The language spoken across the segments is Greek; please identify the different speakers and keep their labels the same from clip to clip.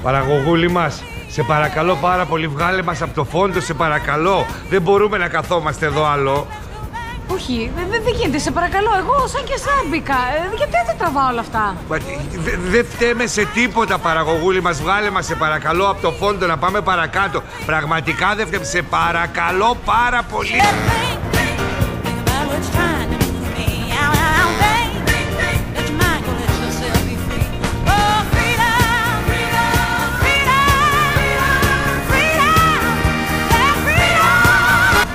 Speaker 1: Παραγωγούλη μας, σε παρακαλώ πάρα πολύ, βγάλε μας από το φόντο, σε παρακαλώ. Δεν μπορούμε να καθόμαστε εδώ άλλο.
Speaker 2: Όχι, δεν γίνεται, σε παρακαλώ. Εγώ σαν και εσάς μπήκα. Γιατί δεν τραβάω όλα αυτά.
Speaker 1: Δεν φταίμε σε τίποτα, παραγωγούλη μας. Βγάλε μας, σε παρακαλώ, από το φόντο να πάμε παρακάτω. Πραγματικά δεν φταίμε. Σε παρακαλώ πάρα πολύ.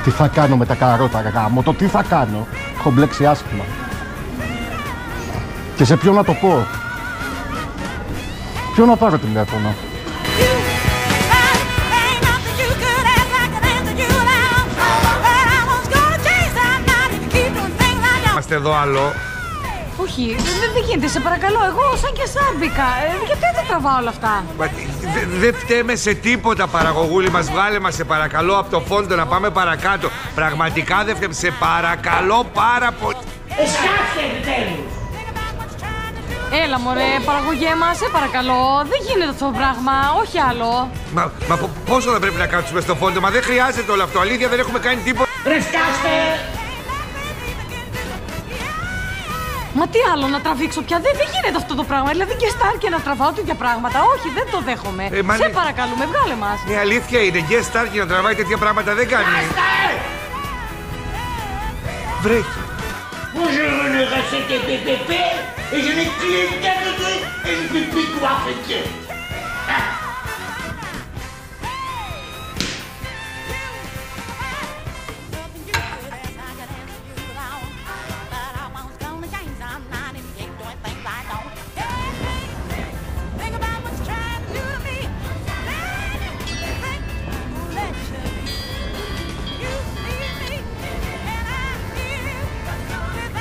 Speaker 3: Τι θα κάνω με τα καρότα, γάμο, τι θα κάνω. Έχω μπλέξει άσχημα. Και σε ποιον να το πω. Ποιον να πάρω τηλέφωνο.
Speaker 1: Είμαστε εδώ άλλο.
Speaker 2: Όχι, δεν γίνεται, σε παρακαλώ. Εγώ σαν και εσάς μπήκα. Γιατί δεν τραβάω όλα αυτά.
Speaker 1: Δεν φταίμε σε τίποτα, παραγωγούλη μας. Βγάλε μας, σε παρακαλώ, από το φόντο να πάμε παρακάτω. Πραγματικά δεν φταίμε. Σε παρακαλώ πάρα πολύ.
Speaker 4: Σκάφτε επιτέλους.
Speaker 2: Έλα μωρέ, παραγωγέ μας, σε παρακαλώ. Δεν γίνεται αυτό το πράγμα, όχι άλλο.
Speaker 1: Μα πόσο θα πρέπει να κάτσουμε στο φόντο, μα δεν χρειάζεται όλο αυτό. Αλήθεια, δεν έχουμε κάνει τίποτα.
Speaker 4: Σκάφτε.
Speaker 2: Μα τι άλλο να τραβήξω πια, δεν γίνεται αυτό το πράγμα. Δηλαδή και star και να τραβάω τέτοια πράγματα. Όχι, δεν το δέχομαι. Σε παρακαλούμε, βγάλε μας.
Speaker 1: Η αλήθεια είναι, guest star και να τραβάει τέτοια πράγματα δεν κάνει. Βρέχει.
Speaker 4: Bonjour, le recette est PPP et je n'ai qu'une tête et une pipi coiffée.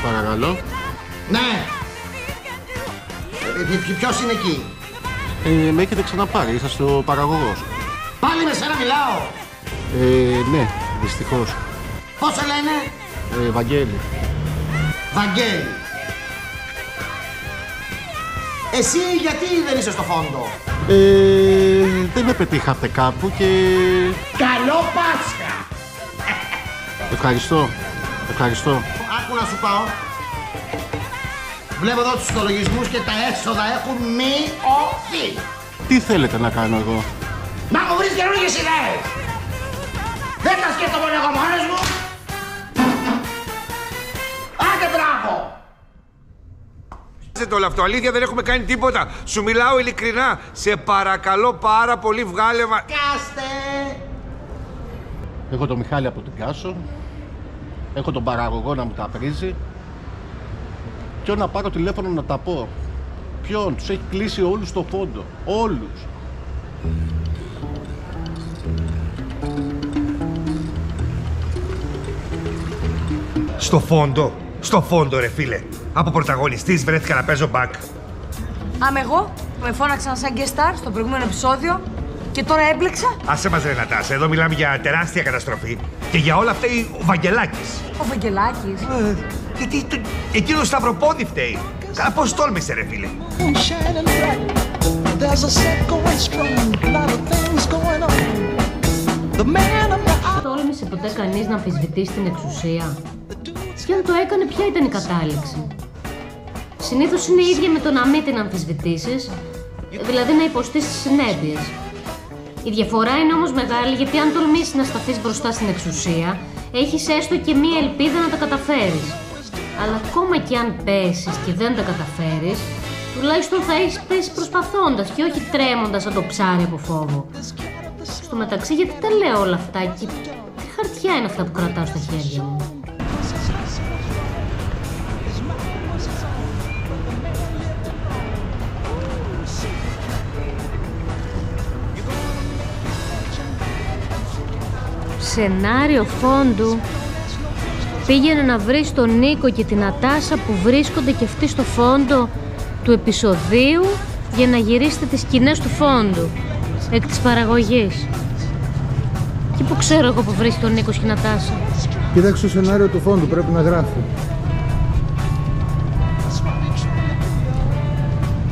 Speaker 3: Παρακαλώ.
Speaker 5: Ναι. Ποιος είναι εκεί?
Speaker 3: Με έχετε ξαναπάρει, είσαστε ο παραγωγός.
Speaker 5: Πάλι με σένα μιλάω.
Speaker 3: Ναι, δυστυχώς.
Speaker 5: Πώς σε λένε?
Speaker 3: Βαγγέλη.
Speaker 5: Βαγγέλη. Εσύ γιατί δεν είσαι στο φόντο?
Speaker 3: Δεν με πετύχατε κάπου και...
Speaker 5: Καλό Πάσχα.
Speaker 3: Ευχαριστώ. Ευχαριστώ.
Speaker 5: Άκου να σου πάω. Βλέπω εδώ τους υπολογισμούς και τα έσοδα έχουν μειωθεί.
Speaker 3: Τι θέλετε να κάνω εγώ?
Speaker 5: Να μου βρεις καινούργιες ιδέες. Δεν τα σκέφτομαι εγώ μόνος μου. Άντε μπράβο.
Speaker 1: Όλο αυτό, αλήθεια, δεν έχουμε κάνει τίποτα. Σου μιλάω ειλικρινά. Σε παρακαλώ πάρα πολύ, βγάλε μας.
Speaker 5: Κάστε.
Speaker 3: Έχω τον Μιχάλη από την Κάσο. Έχω τον παραγωγό να μου τα πρίζει. Ποιον να πάρω τηλέφωνο να τα πω? Ποιον? Τους έχει κλείσει όλους στο φόντο. Όλους.
Speaker 1: Στο φόντο. Στο φόντο, ρε φίλε. Από πρωταγωνιστής βρέθηκα να παίζω back.
Speaker 2: Άμε εγώ που με φώναξαν σαν guest star στο προηγούμενο επεισόδιο και τώρα έμπλεξα.
Speaker 1: Άσε μας ρε Νατάσα, εδώ μιλάμε για τεράστια καταστροφή. Και για όλα αυτά ο Βαγγελάκης.
Speaker 2: Ο Βαγγελάκης.
Speaker 1: Γιατί εκείνο σταυροπόδι φταίει. Καλά, πώς τόλμησε ρε φίλε.
Speaker 6: Τόλμησε ποτέ κανείς να αμφισβητήσει την εξουσία? Και αν το έκανε, ποια ήταν η κατάληξη? Συνήθως είναι η ίδια με το να μην την αμφισβητήσεις, δηλαδή να υποστείς τις συνέπειες. Η διαφορά είναι όμως μεγάλη, γιατί αν τολμήσεις να σταθείς μπροστά στην εξουσία, έχεις έστω και μία ελπίδα να τα καταφέρεις. Αλλά ακόμα και αν πέσεις και δεν τα καταφέρεις, τουλάχιστον θα έχεις πέσει προσπαθώντας και όχι τρέμοντας σαν το ψάρι από φόβο. Στο μεταξύ, γιατί τα λέω όλα αυτά και τι χαρτιά είναι αυτά που κρατάω στα χέρια μου? Σενάριο φόντου. Πήγαινε να βρεις τον Νίκο και την Νατάσα που βρίσκονται και αυτοί στο φόντο του επεισοδίου για να γυρίσετε τις σκηνές του φόντου εκ της παραγωγής. Και πού ξέρω εγώ που βρίσκει τον Νίκος και η Νατάσα?
Speaker 7: Κοίταξε το σενάριο του φόντου, πρέπει να γράφει.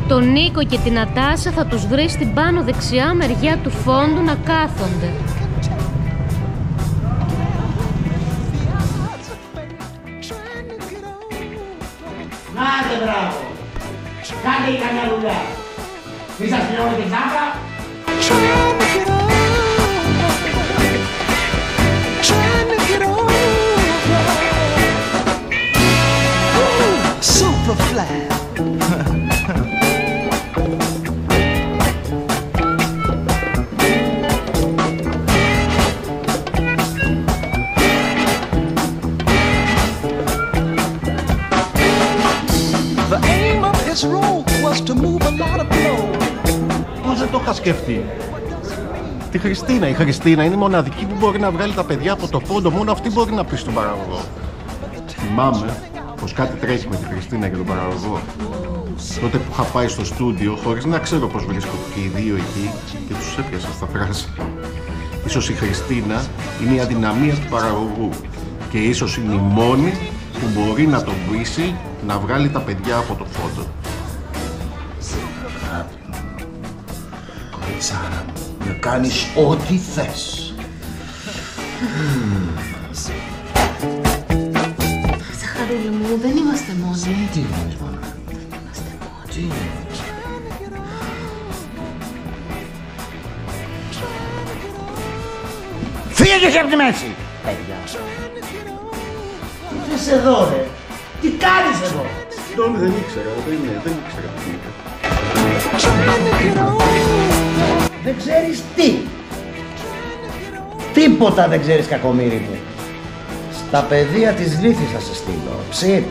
Speaker 6: Τον Νίκο και την Νατάσα θα τους βρει στην πάνω δεξιά μεριά του φόντου να κάθονται.
Speaker 5: Άντε μπράβο! Κάντε ή καμιά δουλειά! Μη σας πληρώνετε τσάμπα!
Speaker 8: Super flat. The aim of his role was to move a lot of blow.
Speaker 3: Πώς δεν το είχα σκεφτεί. Τη Χριστίνα. Η Χριστίνα είναι η μοναδική που μπορεί να βγάλει τα παιδιά από το φόντο. Μόνο αυτή μπορεί να πει στον παραγωγό. Θυμάμαι πως κάτι τρέχει με τη Χριστίνα και τον παραγωγό. Τότε που είχα πάει στο στούντιο, χωρίς να ξέρω πως βρίσκονται και οι δύο εκεί, και τους έπιασα στα φράση. Ίσως η Χριστίνα είναι η αδυναμία του παραγωγού και ίσως είναι η μόνη που μπορεί να τον πείσει να βγάλει τα παιδιά από το φόντο.
Speaker 4: Κοριτσάρα μου, να κάνεις ό,τι θες.
Speaker 6: Ζαχαρούλη μου, δεν είμαστε μόνοι.
Speaker 4: Τι είναι, μάνα?
Speaker 6: Είμαστε μόνοι.
Speaker 4: Τι είναι?
Speaker 5: Φύγε και από τη μέση! Παιδιά. Τι θες εδώ ρε? Τι κάνεις εδώ?
Speaker 3: Συγγνώμη, δεν ήξερα, δεν ήξερα τι είναι.
Speaker 5: Δεν ξέρεις τι? Τίποτα δεν ξέρεις, κακομοίρη μου. Στα παιδεία της Λύθης θα σε στείλω. Ψιτ.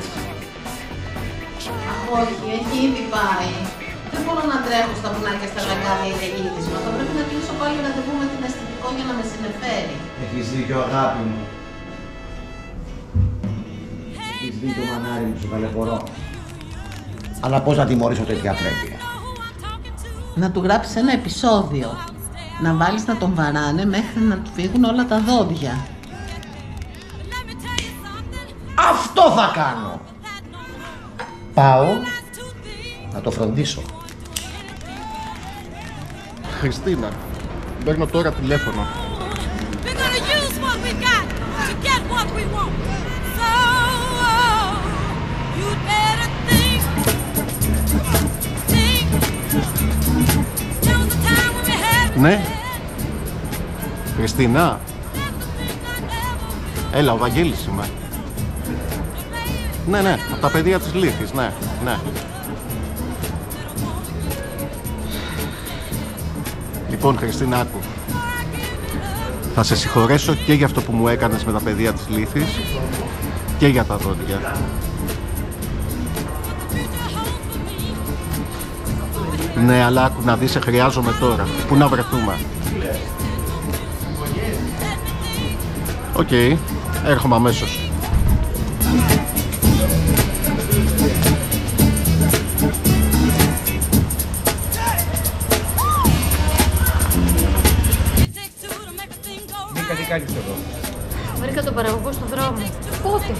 Speaker 9: Όχι, έχει ήδη πάει. Δεν μπορώ να τρέχω στα βουνάκια στα λαγκάδια για γύρισμα. Θα πρέπει να κλείσω πάλι ραντεβού με την αισθητικό για να με συνεφέρει.
Speaker 5: Έχεις δίκιο, αγάπη μου. Έχεις δίκιο, μανάρι μου, σου ταλαιπωρώ. Αλλά πώς να τιμωρήσω τέτοια πρέπει?
Speaker 9: Να του γράψεις ένα επεισόδιο. Να βάλεις να τον βαράνε μέχρι να του φύγουν όλα τα δόντια.
Speaker 5: Αυτό θα κάνω. Πάω να το φροντίσω.
Speaker 3: Χριστίνα, παίρνω τώρα τηλέφωνο. Ναι. Χριστίνα. Έλα, ο Βαγγέλης είμαι. Ναι, από τα παιδεία της Λύθης, ναι. Λοιπόν, Χριστίνα, άκου. Θα σε συγχωρέσω και για αυτό που μου έκανες με τα παιδεία της Λύθης και για τα δόντια. Ναι, αλλά άκου να δεις, σε χρειάζομαι τώρα. Πού να βρεθούμε? Οκ, έρχομαι αμέσως.
Speaker 1: Τι κάνεις εδώ?
Speaker 6: Βρήκα τον παραγωγό στον δρόμο. Πότε?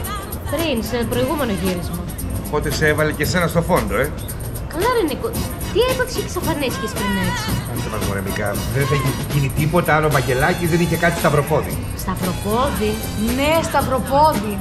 Speaker 6: Πριν, σε προηγούμενο γύρισμα.
Speaker 1: Οπότε σε έβαλε και εσένα στο φόντο,
Speaker 6: Καλά ρε Νίκο, τι έπαθες και εξαφανίστηκες πριν έτσι?
Speaker 1: Άντε μας μωρέ Μικά, δεν θα είχε γίνει τίποτα άλλο. Ο Βαγγελάκης δεν είχε κάτι σταυροπόδι.
Speaker 6: Σταυροπόδι?
Speaker 2: Ναι, σταυροπόδι.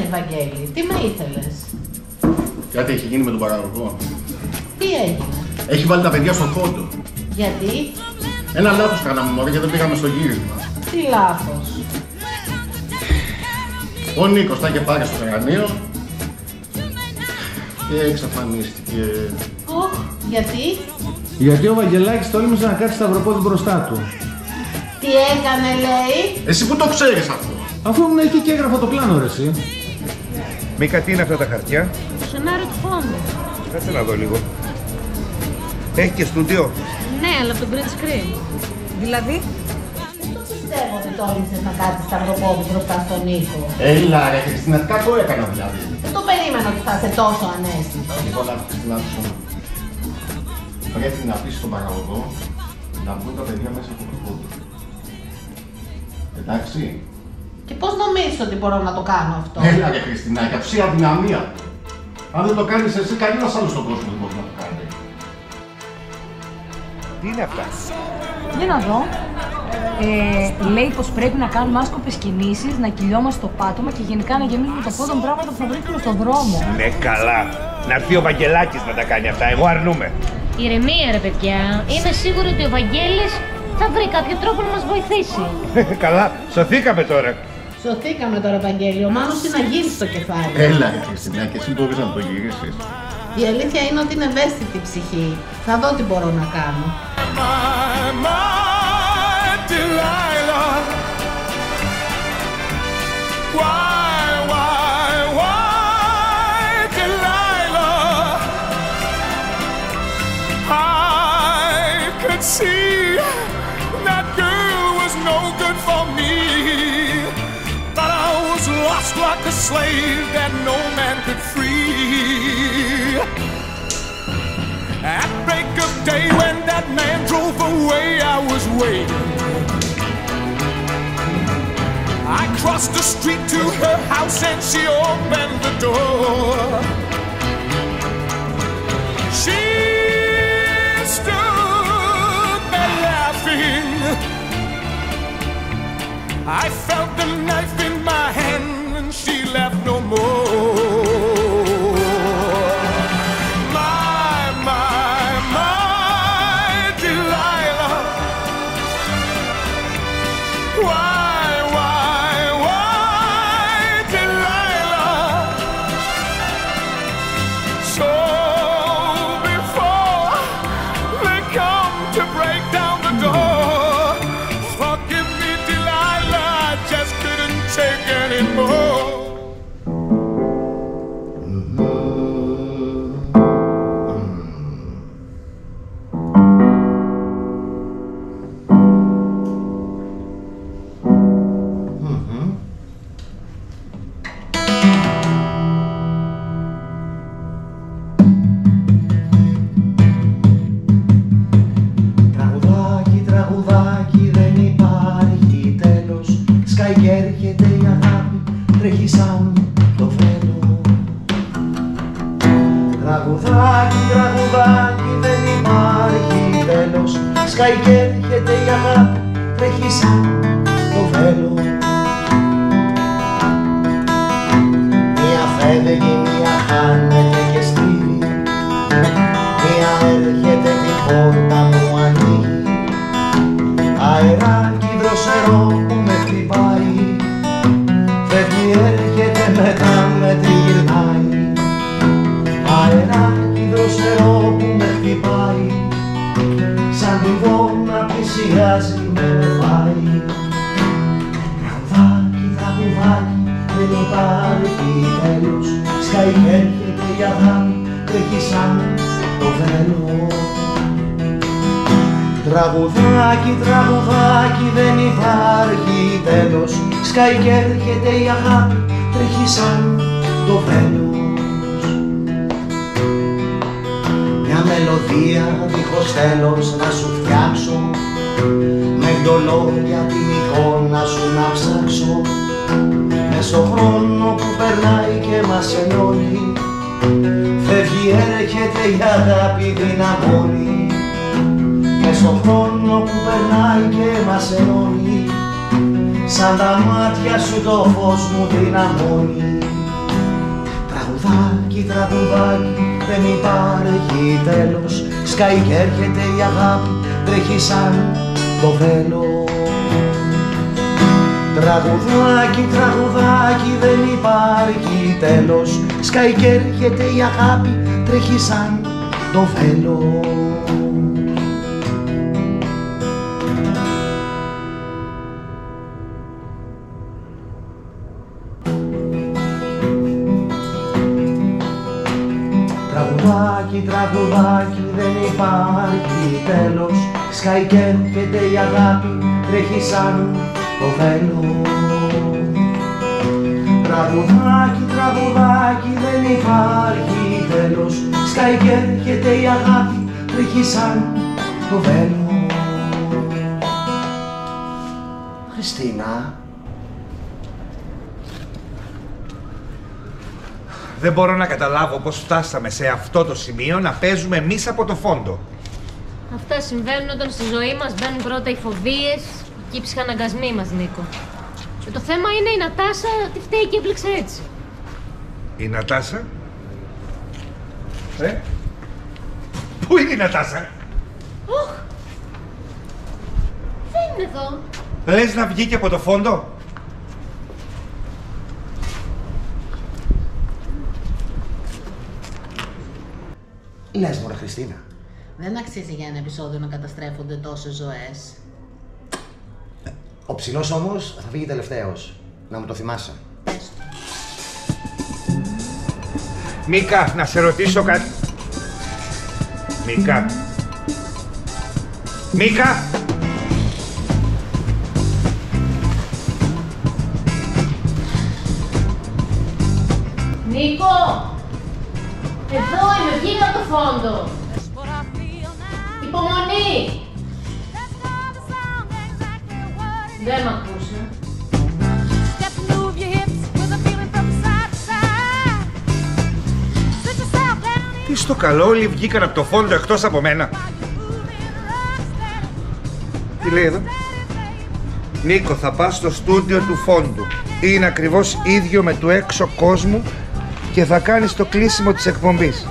Speaker 9: Βαγγέλη, τι με ήθελες?
Speaker 3: Κάτι έχει γίνει με τον παραγωγό.
Speaker 9: Τι έγινε?
Speaker 3: Έχει βάλει τα παιδιά στον φόντο.
Speaker 9: Γιατί?
Speaker 3: Ένα λάθος κάναμε μωρέ και δεν πήγαμε στο γύρισμα.
Speaker 9: Τι λάθος?
Speaker 3: Ο Νίκος τα είχε πάρει στο γρανίο και εξαφανίστηκε.
Speaker 9: Γιατί?
Speaker 7: Γιατί ο Βαγγελάκης τόλμησε να κάτσει σταυροπόδι μπροστά του.
Speaker 9: Τι έκανε, λέει?
Speaker 3: Εσύ που το ξέρεις αυτό?
Speaker 7: Αφού ήμουν εκεί και έγραφα το πλάνο, ρε εσύ.
Speaker 1: Μίκα, τι είναι αυτά τα χαρτιά?
Speaker 6: Το σενάριο του φόντου.
Speaker 1: Κάτσε να δω λίγο. Έχει και στούντιο?
Speaker 6: Ναι, αλλά από το green screen.
Speaker 2: Δηλαδή?
Speaker 9: Δεν το πιστεύω ότι τόλμησες να κάτσεις σταυροπόδι μπροστά στον Νίκο.
Speaker 3: Έλα ρε Χριστίνα, κάτω έκανα δηλαδή.
Speaker 9: Δεν το περίμενα ότι θα είσαι τόσο ανέστητος.
Speaker 3: Λοιπόν, Χριστίνα, πρέπει να πεις στον παραγωγό να βγουν τα παιδιά μέσα από το πόντο. Εντάξει.
Speaker 9: Και πώς νομίζεις ότι μπορώ να το κάνω αυτό?
Speaker 3: Έλα ρε Χριστίνα, για ψή αδυναμία. Αν δεν το κάνεις εσύ, κανένας άλλος στον κόσμο δεν μπορεί να το κάνει.
Speaker 1: Τι είναι αυτά?
Speaker 2: Για να δω. Λέει πως πρέπει να κάνουμε άσκοπες κινήσεις, να κυλιόμαστε στο πάτωμα και γενικά να γεμίζουμε το πόδο με πράγματα που θα βρίσκουμε στον δρόμο.
Speaker 1: Ναι, καλά. Να έρθει ο Βαγγελάκης να τα κάνει αυτά. Εγώ αρνούμαι.
Speaker 6: Ηρεμία ρε παιδιά. Είμαι σίγουρη ότι ο Βαγγέλης θα βρει κάποιο τρόπο να μας βοηθήσει.
Speaker 1: Καλά, σωθήκαμε τώρα.
Speaker 9: Σωθήκαμε τώρα, Βαγγέλη. Ο Μάνος είναι να γύρει στο κεφάλι.
Speaker 3: Έλα ρε Χριστίνα, και εσύ μπορείς να το γυρίσεις.
Speaker 9: Η αλήθεια είναι ότι είναι ευαίσθητη η ψυχή. Θα δω τι μπορώ να κάνω.
Speaker 10: See, that girl was no good for me, but I was lost like a slave that no man could free. At break of day when that man drove away, I was waiting. I crossed the street to her house and she opened the door. She stood there laughing. I felt the knife in my hand and she left no more. My Delilah. Why, Delilah? So before they come to break down the door, forgive me, Delilah, I just couldn't take anymore.
Speaker 11: Τραγουδάκι, τραγουδάκι, δεν υπάρχει τέλος. Σκάει και έρχεται η αγάπη, τρέχει σαν το βέλο. Τραγουδάκι, τραγουδάκι, δεν υπάρχει τέλος. Σκάει και έρχεται η αγάπη, τρέχει σαν το βέλο. Μία φεύγει, μία χάνεται και στείλει. Μία έρχεται την πόρτα μου ανοίγει. Αεράκι δροσερό που με χτυπάει. Φεύγει, έρχεται, μετά με τριγυρνάει. Αεράκι δροσερό που με χτυπάει. Σαν τη βόμνα πλησιάζει με φάει. Τραγουδάκι, τραγουδάκι, δεν υπάρχει τέλος. Σκάει και έρχεται η αγάπη, τρέχει σαν το βέλο. Τραγουδάκι, τραγουδάκι, δεν υπάρχει τέλος. Σκάει και έρχεται η αγάπη, τρέχει σαν το βέλος. Μια μελωδία δίχως τέλος να σου φτιάξω, με δυο λόγια την εικόνα σου να ψάξω. Μες στο χρόνο που περνάει και μας ενώνει, φεύγει, έρχεται η αγάπη, δυναμώνει. Μες στον χρόνο που περνάει και μας ενώνει, σαν τα μάτια σου το φως μου δυναμώνει. Τραγουδάκι, τραγουδάκι, δεν υπάρχει τέλος. Σκάει και έρχεται η αγάπη, τρέχει σαν το βέλος. Τραγουδάκι, τραγουδάκι, δεν υπάρχει τέλος. Σκάει και έρχεται η αγάπη, τρέχει σαν το βέλος. Τραγουδάκι, τραγουδάκι, δεν υπάρχει τέλος. Σκάει και έρχεται η αγάπη, τρέχει σαν το βέλος. Τραγουδάκι, τραγουδάκι, δεν υπάρχει τέλος. Σκάει και έρχεται η αγάπη, τρέχει σαν το βέλος. Χριστίνα.
Speaker 1: Δεν μπορώ να καταλάβω πώς φτάσαμε σε αυτό το σημείο να παίζουμε εμείς από το φόντο.
Speaker 6: Αυτά συμβαίνουν όταν στη ζωή μας μπαίνουν πρώτα οι φοβίες και οι ψυχαναγκασμοί μας, Νίκο. Και το θέμα είναι η Νατάσα τι φταίει και έπληξε έτσι.
Speaker 1: Η Νατάσα? Πού είναι η Νατάσα?
Speaker 6: Οχ! Δεν είναι εδώ.
Speaker 1: Λες να βγήκε από το φόντο?
Speaker 11: Λες μωρέ Χριστίνα.
Speaker 9: Δεν αξίζει για ένα επεισόδιο να καταστρέφονται τόσες ζωές.
Speaker 11: Ο ψηλός όμως θα φύγει τελευταίος. Να μου το θυμάσαι.
Speaker 9: Πες το.
Speaker 1: Μίκα, να σε ρωτήσω κάτι. Μίκα. Μίκα!
Speaker 6: Νίκο! Εδώ είμαι, βγήκα από το φόντο. Υπομονή! Δεν μ' ακούσε.
Speaker 1: Τι στο καλό, όλοι βγήκαν από το φόντο εκτός από μένα. Τι λέει εδώ? Νίκο, θα πας στο στούντιο του φόντου. Είναι ακριβώς ίδιο με του έξω κόσμου και θα κάνεις το κλείσιμο της εκπομπής.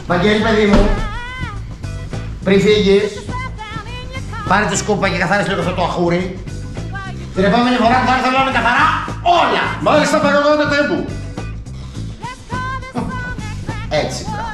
Speaker 5: Βαγγέλη, παιδί μου, πριν φύγεις, πάρε τη σκούπα και καθάρισε λίγο αυτό το αχούρι. Την επόμενη φορά που θα έρθω να είναι καθαρά όλα.
Speaker 3: Μάλιστα, παραγωγόνετε μου.
Speaker 5: Έτσι, μπράβο.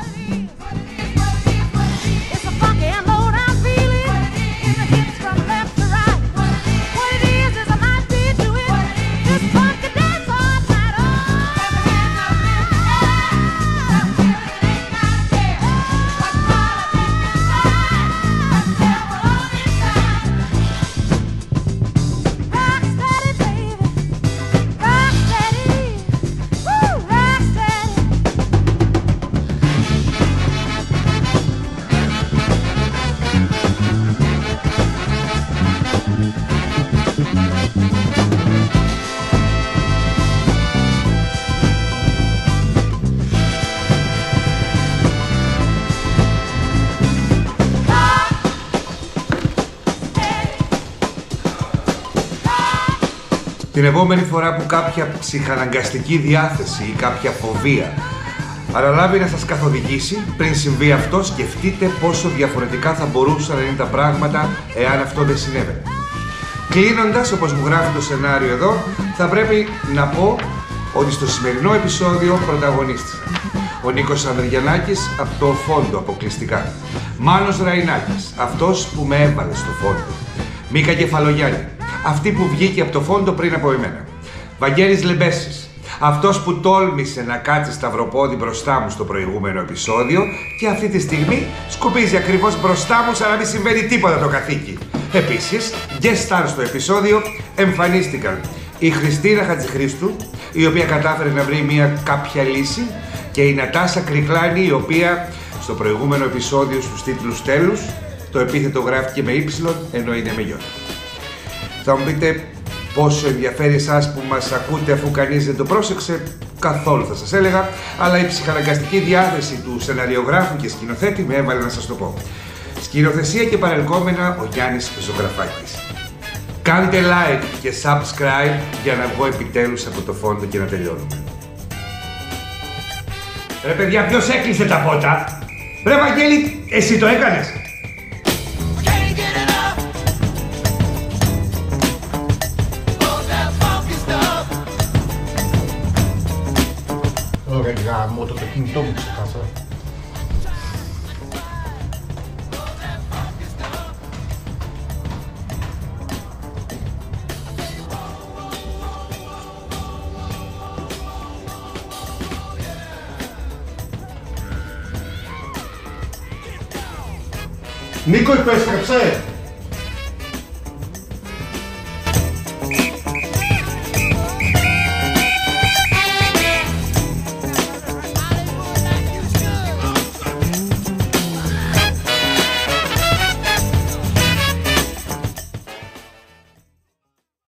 Speaker 1: Την επόμενη φορά που κάποια ψυχαναγκαστική διάθεση ή κάποια φοβία αναλάβει να σας καθοδηγήσει, πριν συμβεί αυτό, σκεφτείτε πόσο διαφορετικά θα μπορούσαν να είναι τα πράγματα εάν αυτό δεν συνέβαινε. Κλείνοντας, όπως μου γράφει το σενάριο εδώ, θα πρέπει να πω ότι στο σημερινό επεισόδιο πρωταγωνίστησαν ο Νίκος Ανδριανάκης από το φόντο αποκλειστικά, Μάνος Ραϊνάκης, αυτός που με έβαλε στο φόντο, Μίκα Κεφαλογιάννη, αυτή που βγήκε από το φόντο πριν από εμένα, Βαγγέλης Λεμπέσης, αυτός που τόλμησε να κάτσει σταυροπόδι μπροστά μου στο προηγούμενο επεισόδιο και αυτή τη στιγμή σκουπίζει ακριβώς μπροστά μου σαν να μην συμβαίνει τίποτα το καθήκη. Επίσης, guest star στο επεισόδιο εμφανίστηκαν η Χριστίνα Χατζηχρήστου, η οποία κατάφερε να βρει μια κάποια λύση, και η Νατάσα Κρικλάνη, η οποία στο προηγούμενο επεισόδιο στους τίτλους τέλους το επίθετο γράφτηκε με ύψιλον ενώ είναι με γιώτα. Θα μου πείτε πόσο ενδιαφέρει εσάς που μας ακούτε αφού κανείς δεν το πρόσεξε? Καθόλου θα σας έλεγα, αλλά η ψυχαναγκαστική διάθεση του σεναριογράφου και σκηνοθέτη με έβαλε να σας το πω. Σκηνοθεσία και παρελκόμενα ο Γιάννης Ζωγραφάκης. Κάντε like και subscribe για να βγω επιτέλους από το φόντο και να τελειώνουμε. Ρε παιδιά, ποιος έκλεισε τα φώτα? Ρε Βαγγέλη, εσύ το έκανες?
Speaker 3: Ωραία, γάμο, το κινητό μου ξεχάσα. Νίκο, επέστρεψε!